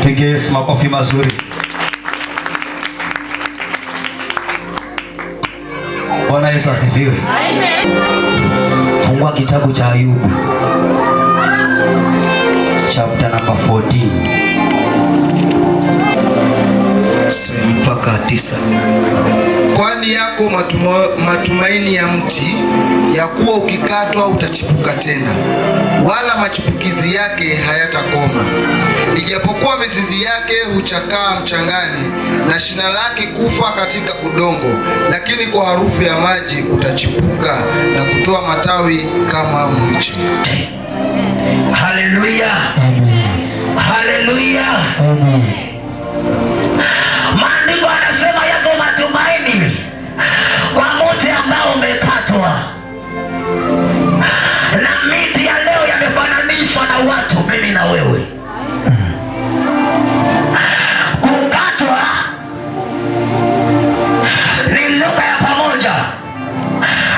Pigie makofi mazuri. Bwana Yesu asifiwe. Amen. Fungua kitabu cha Ayubu chapter number 14 mpaka 9. Kwani yako matumaini ya mti, ya kuwa ukikatwa utachipuka tena, wala machipukizi yake hayatakoma. Ijapokuwa mizizi yake huchakaa mchangani, na shina lake kufa katika udongo, lakini kwa harufu ya maji utachipuka na kutoa matawi kama mche. Haleluya. Haleluya. Maandiko anasema yako matumaini kwa mti ambao umekatwa. Na miti ya leo yamefananishwa na watu, mimi na wewe. Kukatwa ni lugha ya pamoja,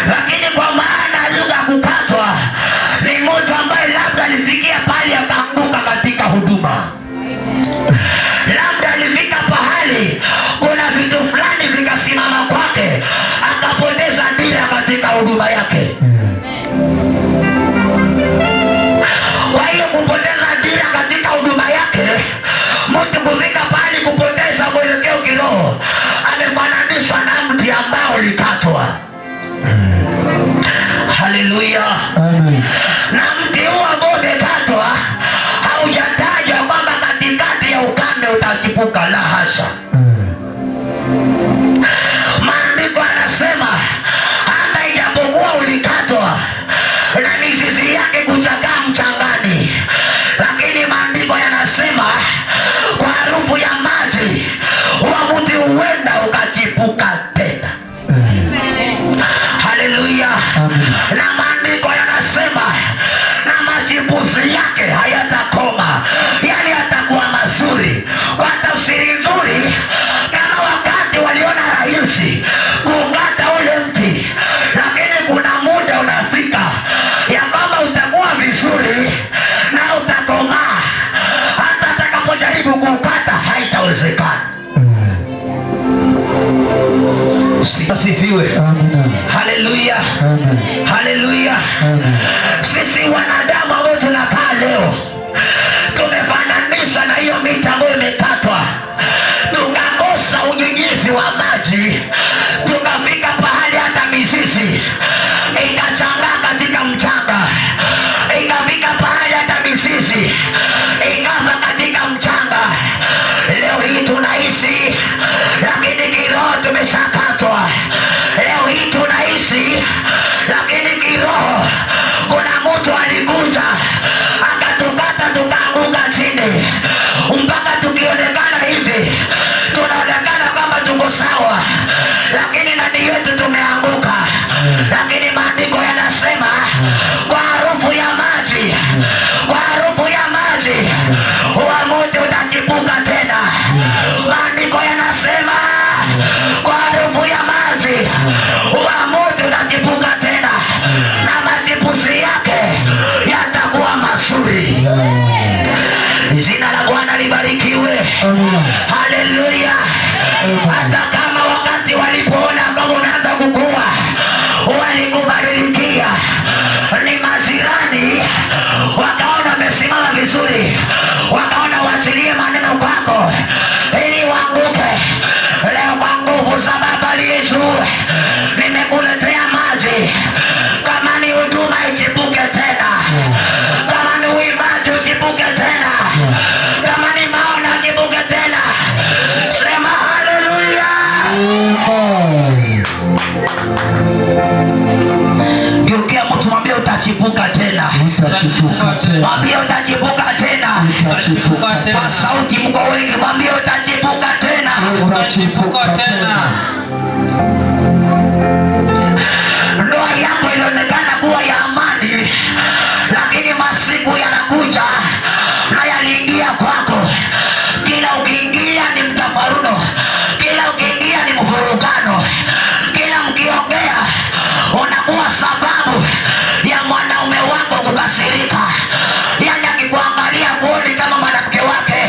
lakini kwa maana lugha kukatwa ni mtu ambaye labda alifikia pale akaanguka katika huduma. Labda alifika pahali kuna vitu fulani vikasimama kwake, akapoteza dira katika huduma yake. Kwa hiyo kupoteza dira katika huduma yake, mtu kufika pahali kupoteza mwelekeo kiroho, amefananishwa na mti ambao ulikatwa. Haleluya. Na mti huo ambao umekatwa haujatajwa kwamba katikati ya ukame utachipuka, la hasha. Maandiko anasema hata ijapokuwa ulikatwa na mizizi yake kuchakaa mchangani, lakini maandiko yanasema kwa harufu ya maji huo mti huenda ukachipuka tena. Haleluya. Na maandiko yanasema na machipuzi yake hayatakoma, yani yatakuwa mazuri. Kwa tafsiri nzuri, kama wakati waliona rahisi kungata ule mti, lakini kuna muda unafika ya kwamba utakuwa vizuri na utakomaa, hata atakapojaribu kukata haitawezekana. Asifiwe. Haleluya. Haleluya. Sisi wanadamu ambao tunakaa leo tumefananisha na hiyo miti ambayo imekatwa, tukakosa unyunyizi wa maji, tukafika pahali hata mizizi ikachangaa katika mchanga, ikafika pahali hata mizizi ikafa katika mchanga. Leo hii tunaishi, lakini kiroho tumeshakatwa. Leo hii tunaishi, lakini kiroho kuna mtu alikuja akatukata, tukaanguka chini, mpaka tukionekana hivi tunaonekana kama tuko sawa, lakini ndani yetu tumeanguka. Lakini maandiko yanasema kwa harufu ya maji, kwa harufu ya maji huo mti utachipuka tena. Maandiko yanasema kwa harufu ya maji huo mti utachipuka tena, na machipuzi yake yatakuwa mazuri. Jina la Bwana libarikiwe. Haleluya. Hata kama wakati walipoona kama unaanza kukua walikubadilikia, ni majirani wakaona wamesimama vizuri, wakaona waachilie maneno kwako ili waanguke. Leo kwa nguvu za Baba aliye juu nimekuletea maji. Kama ni huduma ichipuke tena, kama ni uimbaji uchipuke tena, kama ni maono ichipuke tena. Sema haleluya. Geukia mtu mwambie utachipuka tena. Mwambie utachipuka tena. Kwa sauti mko wengi, mwambie utachipuka tena. Utachipuka tena. Ndoa yako ilionekana kuwa ya amani, lakini masiku yanakuja na yaliingia kwako. Kila ukiingia ni mtafaruno, kila ukiingia ni mvurugano, kila mkiongea unakuwa sababu ya mwanaume wako kukasirika. Yani akikuangalia kuoni kama mwanamke wake,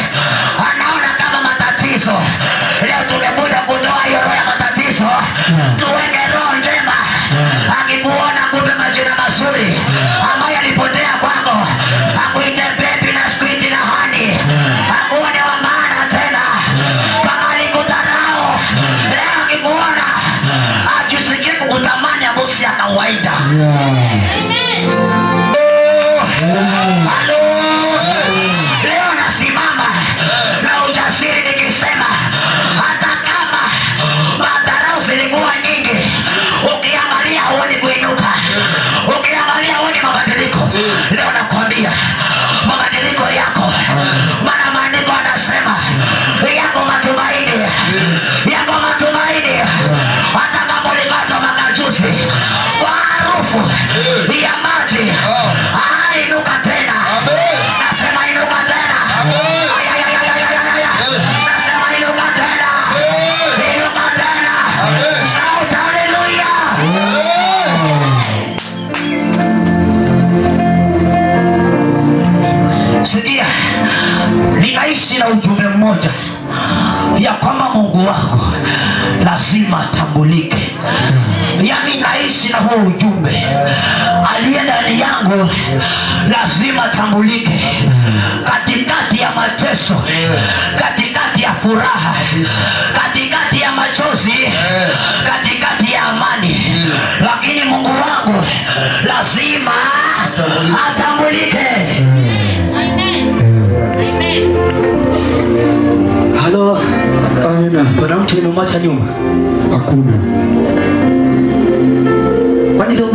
Sikia, ninaishi na ujumbe mmoja ya kwamba Mungu wako lazima atambulike. Yaani naishi na huo ujumbe, aliye ndani yangu lazima atambulike katikati ya mateso, katikati ya furaha, katikati ya machozi, katikati ya amani, lakini Mungu wangu lazima atambulike. Halo. Amina. Kuna mtu nimemwacha nyuma? Hakuna. Kwani ndio